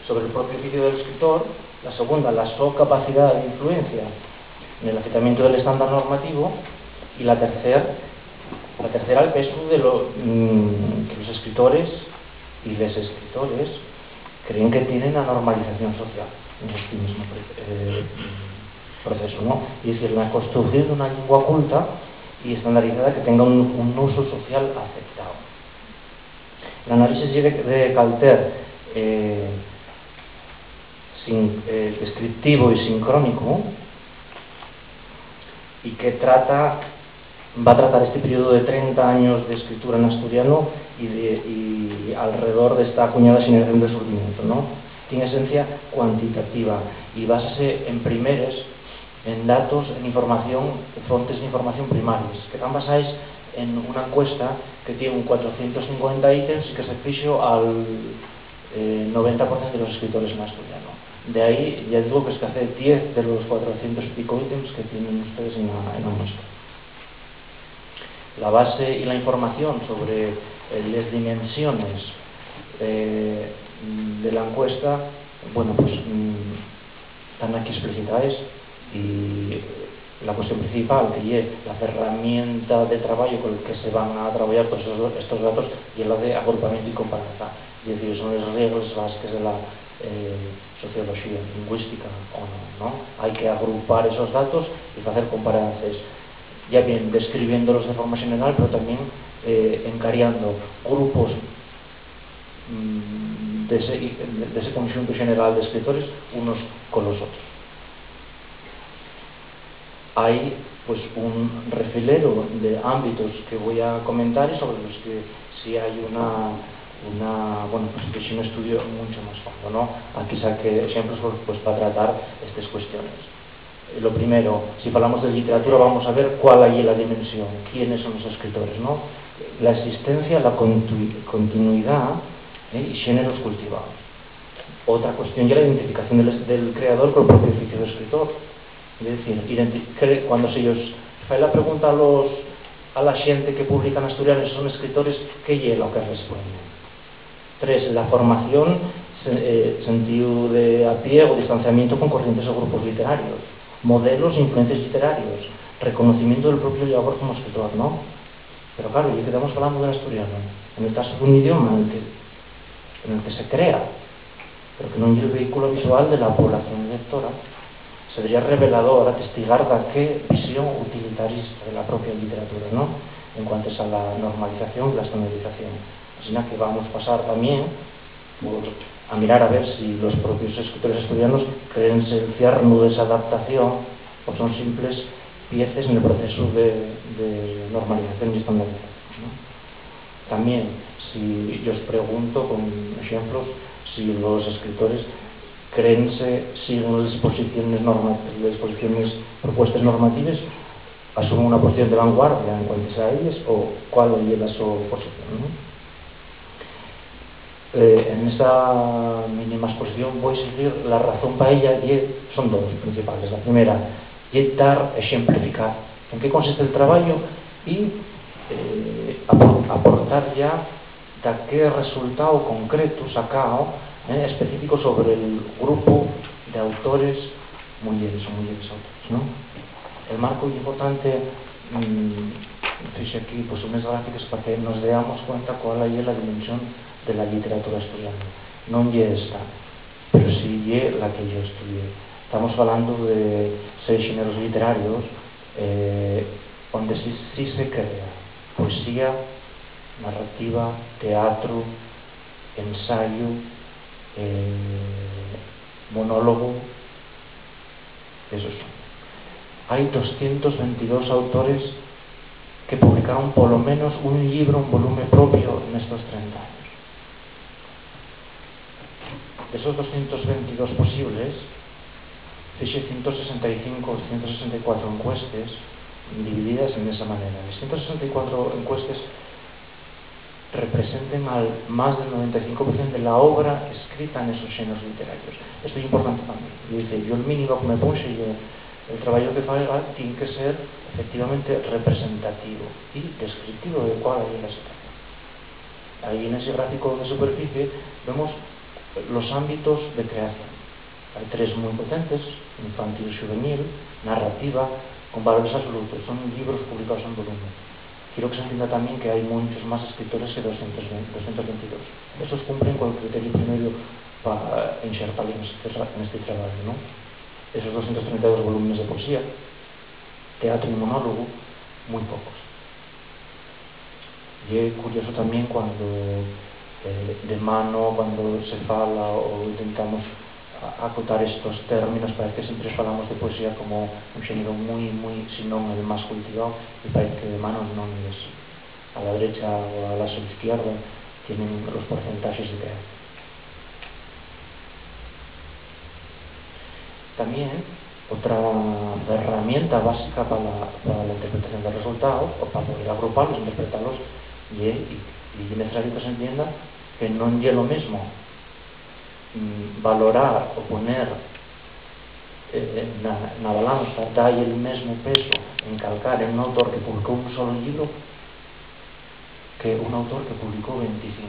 sobre el propio oficio del escritor, la segunda, la súa capacidad de influencia en el aceptamiento del estándar normativo, y la tercera, el peso de que los escritores y les escritores creen que tienen la normalización social en este mismo proceso, ¿no? Es decir, la construcción de una lengua culta y estandarizada que tenga un uso social aceptado. El análisis de Calter descriptivo y sincrónico, y que va a tratar este periodo de 30 años de escritura en asturiano y alrededor de esta acuñada generación de surgimiento, ¿no? Tiene esencia cuantitativa y básase en primeres, en datos, en información, fuentes de información primarias, que están basadas en una encuesta que tiene un 450 ítems y que se fixo al 90% de los escritores en asturiano. De ahí, ya digo que es que hace 10 de los 400 y pico ítems que tienen ustedes en la muestra. La base y la información sobre las dimensiones de la encuesta, bueno, pues están aquí explicitadas, y la cuestión principal, que es la herramienta de trabajo con la que se van a trabajar todos estos datos, y es la de agrupamiento y comparanza. Es decir, son las reglas básicas de la sociología lingüística, o no. Hay que agrupar esos datos y hacer comparanzas, ya bien describiéndolos de forma general, pero también encariando grupos de ese conjunto general de escritores unos con los otros. Hay pues un refilero de ámbitos que voy a comentar, y sobre los que sí hay pues un estudio mucho más fondo, ¿no? Aquí saqué ejemplos pues para tratar estas cuestiones. Lo primero, si hablamos de literatura, vamos a ver cuál hay la dimensión, quiénes son los escritores, ¿no? La existencia, la continuidad y géneros cultivados. Otra cuestión ya la identificación del creador con el propio oficio de escritor. Es decir, cuando se ellos hace la pregunta a la gente que publica en asturiano si son escritores, ¿qué es lo que responden? 3. La formación, sentido de apego, distanciamiento con corrientes o grupos literarios, modelos e influencias literarios, reconocimiento del propio labor como escritor, ¿no? Pero claro, ya que estamos hablando del asturiano, en el caso de un idioma en el que se crea, pero que no es el vehículo visual de la población lectora, sería revelador atestigar de qué visión utilitarista de la propia literatura, ¿no? En cuanto a la normalización y la estandarización. Así que vamos a pasar también a mirar a ver si los propios escritores asturianos creen el cierno de esa adaptación o son simples piezas en el proceso de normalización y estandarización, ¿no? También, si yo os pregunto con ejemplos, si los escritores siguen las propuestas normativas, asumen una posición de vanguardia en cuanto a ellas, o cuál es su posición, ¿no? En esta mínima exposición voy a seguir la razón para ella, y son dos principales. La primera es ejemplificar en qué consiste el trabajo y aportar ya de qué resultado concreto sacado específico sobre el grupo de autores mujeres autores, ¿no? El marco es importante. Fixe aquí pues unas gráficas para que nos demos cuenta cuál es la dimensión de la literatura asturiana. No es esta, pero sí es la que yo estudié. Estamos hablando de 6 géneros literarios donde sí se crea poesía, narrativa, teatro, ensayo, monólogo. Esos son. Hay 222 autores que publicaron por lo menos un libro, un volumen propio en estos 30 años. De esos 222 posibles, hice 165 o 164 encuestas divididas en esa manera. Las 164 encuestas representan más del 95% de la obra escrita en esos géneros literarios. Esto es importante también. Yo el mínimo que me pongo el trabajo que haga tiene que ser efectivamente representativo y descriptivo de cuál es la situación. Ahí en ese gráfico de superficie vemos Los ámbitos de creación. Hay tres muy potentes: infantil, juvenil, narrativa, con valores absolutos. Son libros publicados en volumen. Quiero que se entienda también que hay muchos más escritores que 222. Esos cumplen con el criterio primero para insertarlos en este trabajo, ¿no? Esos 232 volúmenes de poesía, teatro y monólogo, muy pocos. Y es curioso también cuando de mano, cuando se fala o intentamos acotar estos términos, parece que siempre falamos de poesía como un género muy, si non el más cultivado, y parece que de mano non es. A la derecha o a la izquierda tienen los porcentajes de teatro. También otra herramienta básica para la interpretación de resultados, o para poder agruparlos, interpretarlos, y es necesario que se entienda que no es lo mismo valorar o poner na balanza, darle el mismo peso, encalcar en un autor que publicó un solo libro que un autor que publicó 25.